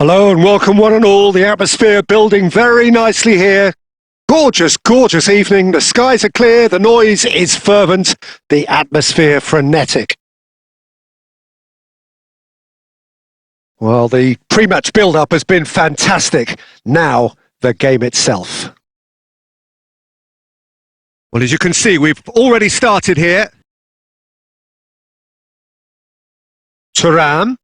Hello and welcome one and all. The atmosphere building very nicely here. Gorgeous, gorgeous evening. The skies are clear, the noise is fervent, the atmosphere frenetic. Well, the pre-match build-up has been fantastic. Now, the game itself. Well, as you can see, we've already started here. Thuram.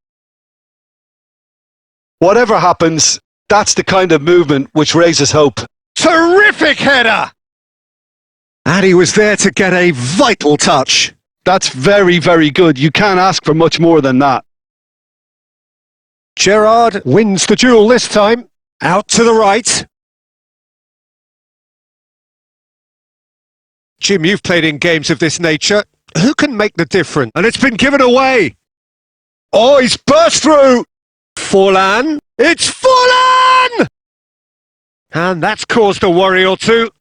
Whatever happens, that's the kind of movement which raises hope. Terrific header! And he was there to get a vital touch. That's very, very good. You can't ask for much more than that. Gerrard wins the duel this time. Out to the right. Jim, you've played in games of this nature. Who can make the difference? And it's been given away. Oh, he's burst through. Forlan. It's Forlan! And that's caused a worry or two.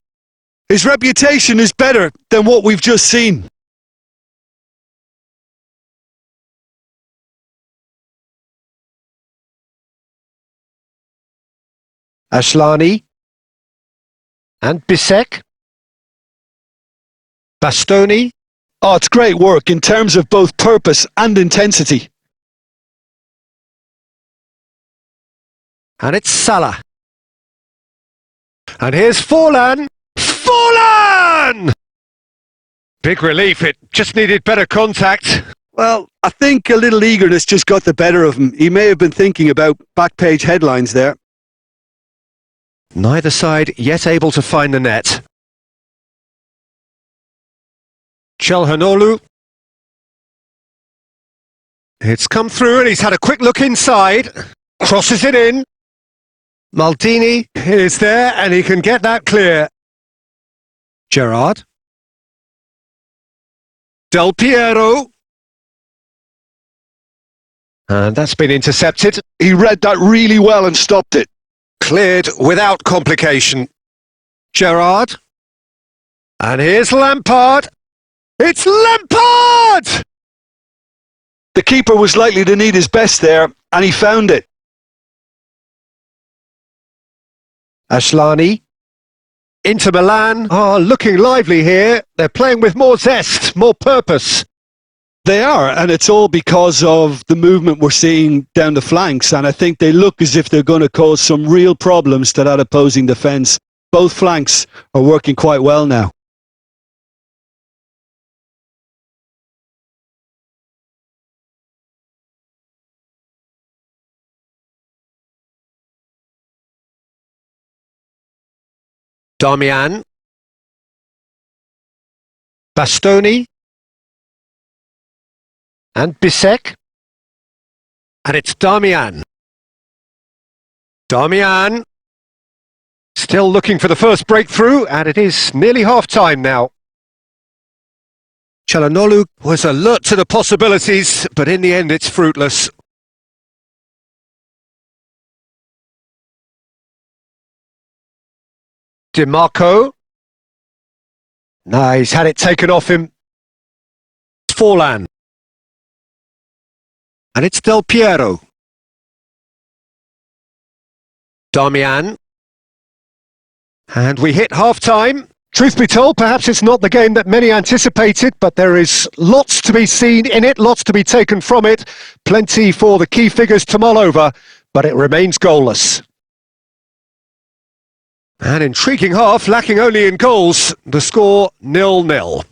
His reputation is better than what we've just seen. Asllani. And Bisek. Bastoni. Oh, it's great work in terms of both purpose and intensity. And it's Salah. And here's Forlan. Forlan! Big relief, it just needed better contact. Well, I think a little eagerness just got the better of him. He may have been thinking about back page headlines there. Neither side yet able to find the net. Çalhanoğlu. It's come through and he's had a quick look inside. Crosses it in. Maldini is there and he can get that clear. Gerrard. Del Piero. And that's been intercepted. He read that really well and stopped it. Cleared without complication. Gerrard. And here's Lampard. It's Lampard! The keeper was likely to need his best there, and he found it. Asllani. Inter Milan are looking lively here. They're playing with more zest, more purpose. They are, and it's all because of the movement we're seeing down the flanks, and I think they look as if they're going to cause some real problems to that opposing defence. Both flanks are working quite well now. Darmian. Bastoni. And Bisek. And it's Darmian. Darmian. Still looking for the first breakthrough, and it is nearly half-time now. Çalhanoğlu was alert to the possibilities, but in the end it's fruitless. DiMarco. No, he's had it taken off him. Forlan. And it's Del Piero. Darmian. And we hit half-time. Truth be told, perhaps it's not the game that many anticipated, but there is lots to be seen in it, lots to be taken from it. Plenty for the key figures to mull over, but it remains goalless. An intriguing half, lacking only in goals. The score 0-0.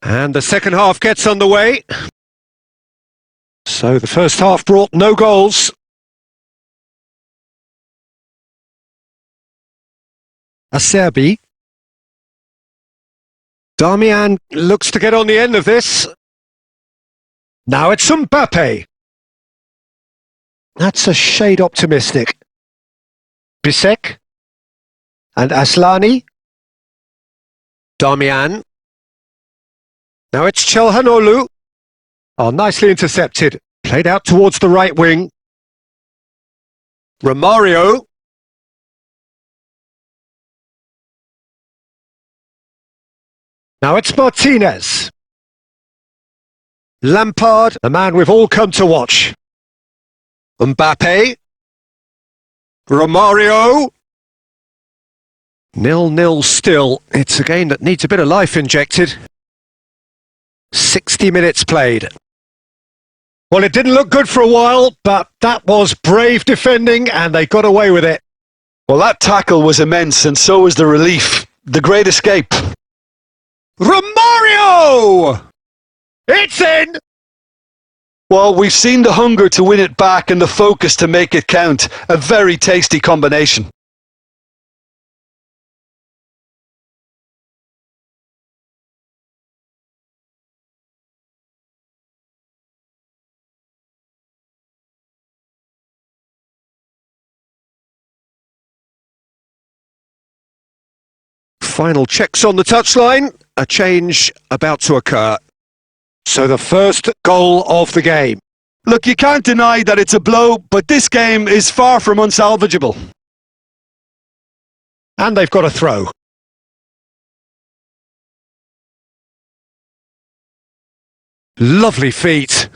And the second half gets underway. So the first half brought no goals. Acerbi. Darmian looks to get on the end of this. Now it's Mbappe. That's a shade optimistic. Bisek. And Asllani. Darmian. Now it's Çalhanoğlu. Oh, nicely intercepted. Played out towards the right wing. Romario. Now it's Martinez. Lampard, the man we've all come to watch. Mbappe. Romario. 0-0 still. It's a game that needs a bit of life injected. 60 minutes played. Well, it didn't look good for a while, but that was brave defending and they got away with it. Well, that tackle was immense, and so was the relief. The great escape. Romario! It's in! Well, we've seen the hunger to win it back and the focus to make it count. A very tasty combination. Final checks on the touchline. A change about to occur. So the first goal of the game. Look, you can't deny that it's a blow, but this game is far from unsalvageable. And they've got a throw. Lovely feet.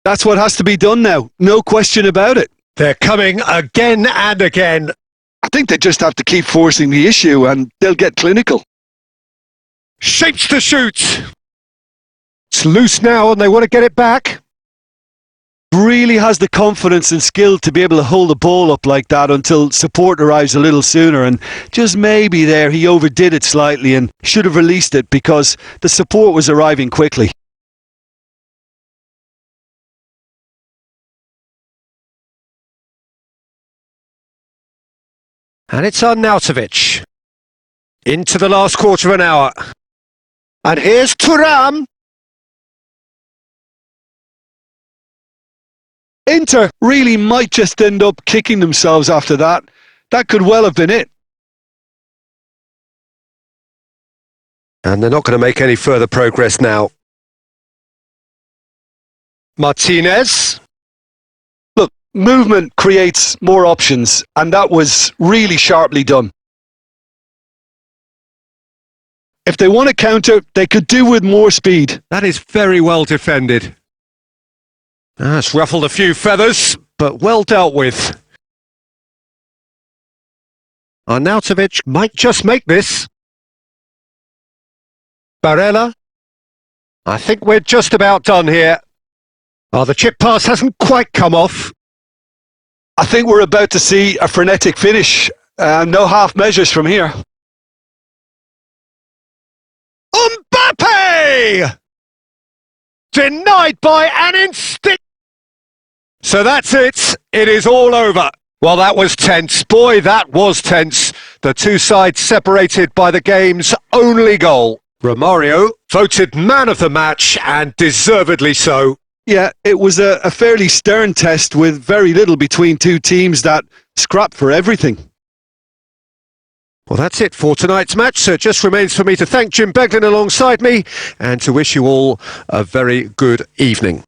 That's what has to be done now. No question about it. They're coming again and again. I think they just have to keep forcing the issue and they'll get clinical. Shapes to shoot. It's loose now and they want to get it back. Really has the confidence and skill to be able to hold the ball up like that until support arrives a little sooner, and just maybe there he overdid it slightly and should have released it because the support was arriving quickly. And it's Arnautovic. Into the last quarter of an hour. And here's Thuram. Inter really might just end up kicking themselves after that. That could well have been it. And they're not going to make any further progress now. Martinez. Look, movement creates more options, and that was really sharply done. If they want to counter, they could do with more speed. That is very well defended. It's ruffled a few feathers, but well dealt with. Arnautovic might just make this. Barella. I think we're just about done here. Oh, the chip pass hasn't quite come off. I think we're about to see a frenetic finish. No half measures from here. Mbappe! Denied by an instinct. So that's it. It is all over. Well, that was tense. Boy, that was tense. The two sides separated by the game's only goal. Romario voted man of the match, and deservedly so. Yeah, it was a fairly stern test with very little between two teams that scrapped for everything. Well, that's it for tonight's match. So it just remains for me to thank Jim Beglin alongside me and to wish you all a very good evening.